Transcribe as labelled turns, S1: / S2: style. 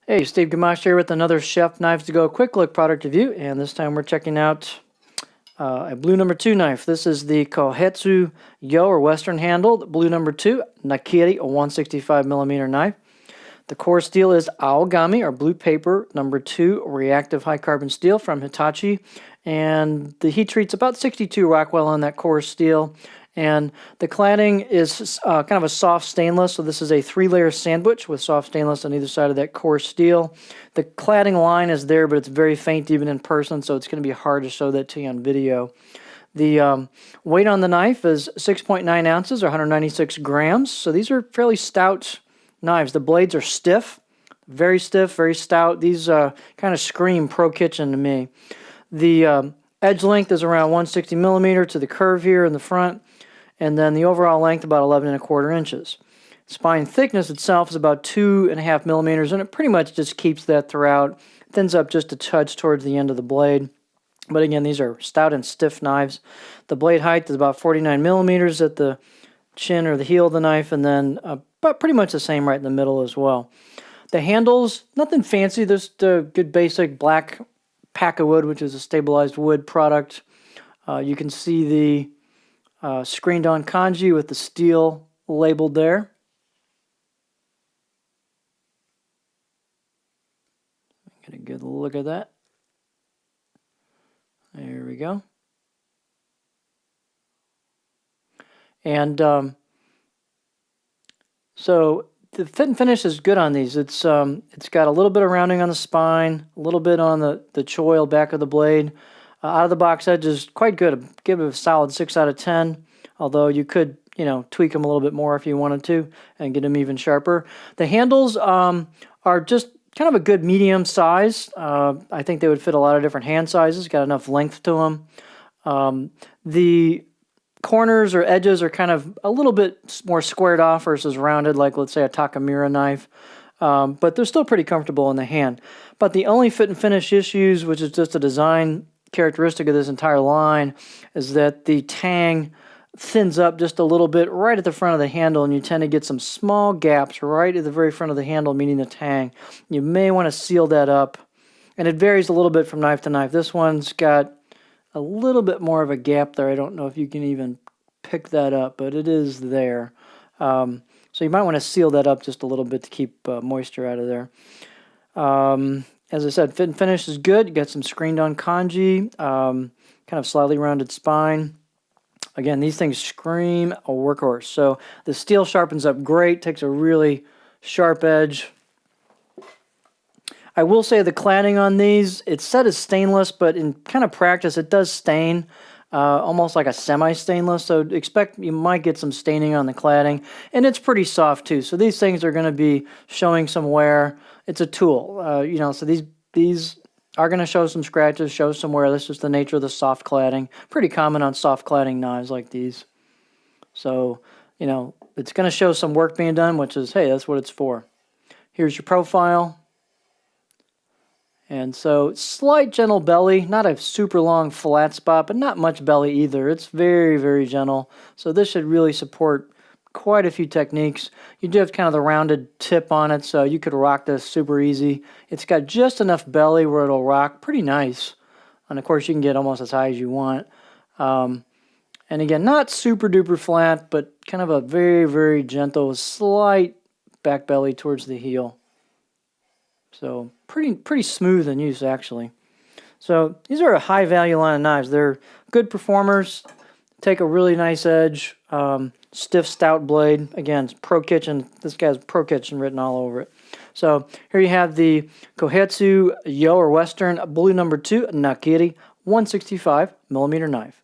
S1: Hey, Steve Gamache here with another Chef Knives to Go quick look product review, and this time we're checking out a blue number 2 knife. This is the Kohetsu Yo or Western handled blue number 2 Nakiri, a 165mm knife. The core steel is Aogami or blue paper number 2 reactive high carbon steel from Hitachi, and the heat treat's about 62 Rockwell on that core steel. And the cladding is kind of a soft stainless, so this is a 3-layer sandwich with soft stainless on either side of that core steel. The cladding line is there, but it's very faint even in person, so it's going to be hard to show that to you on video. The weight on the knife is 6.9 ounces or 196 grams, so these are fairly stout knives. The blades are stiff, very stout. These kind of scream Pro Kitchen to me. The edge length is around 160mm to the curve here in the front, and then the overall length about 11¼ inches. Spine thickness itself is about 2.5mm, and it pretty much just keeps that throughout. Thins up just a touch towards the end of the blade. But again, these are stout and stiff knives. The blade height is about 49mm at the chin or the heel of the knife, and then about pretty much the same right in the middle as well. The handles, nothing fancy, just a good basic black pack of wood, which is a stabilized wood product. You can see the screened on kanji with the steel labeled there. Get a good look at that. There we go. And so the fit and finish is good on these. It's got a little bit of rounding on the spine, a little bit on the choil back of the blade. Out of the box edge is quite good. I'd give it a solid 6 out of 10, although you could, tweak them a little bit more if you wanted to and get them even sharper. The handles are just kind of a good medium size. I think they would fit a lot of different hand sizes, got enough length to them. The corners or edges are kind of a little bit more squared off versus rounded, like let's say a Takamura knife. But they're still pretty comfortable in the hand. But the only fit and finish issues, which is just a design characteristic of this entire line, is that the tang thins up just a little bit right at the front of the handle, and you tend to get some small gaps right at the very front of the handle, meaning the tang. You may want to seal that up, and it varies a little bit from knife to knife. This one's got a little bit more of a gap there. I don't know if you can even pick that up, but it is there. So you might want to seal that up just a little bit to keep moisture out of there. As I said, fit and finish is good. You got some screened on kanji, kind of slightly rounded spine. Again, these things scream a workhorse. So the steel sharpens up great, takes a really sharp edge. I will say the cladding on these, it's said as stainless, but in kind of practice, it does stain, almost like a semi-stainless. So expect you might get some staining on the cladding, and it's pretty soft too. So these things are going to be showing some wear. It's a tool, so these are going to show some scratches, show some wear. This is the nature of the soft cladding. Pretty common on soft cladding knives like these. So, it's going to show some work being done, which is, hey, that's what it's for. Here's your profile. And so slight gentle belly, not a super long flat spot, but not much belly either. It's very, very gentle. So this should really support quite a few techniques. You do have kind of the rounded tip on it, so you could rock this super easy. It's got just enough belly where it'll rock pretty nice. And of course you can get almost as high as you want. And again, not super duper flat, but kind of a very, very gentle, slight back belly towards the heel. So pretty smooth in use, actually. So these are a high value line of knives. They're good performers, take a really nice edge, stiff, stout blade. Again, it's Pro Kitchen. This guy's Pro Kitchen written all over it. So here you have the Kohetsu Yo or Western blue number 2 Nakiri 165mm knife.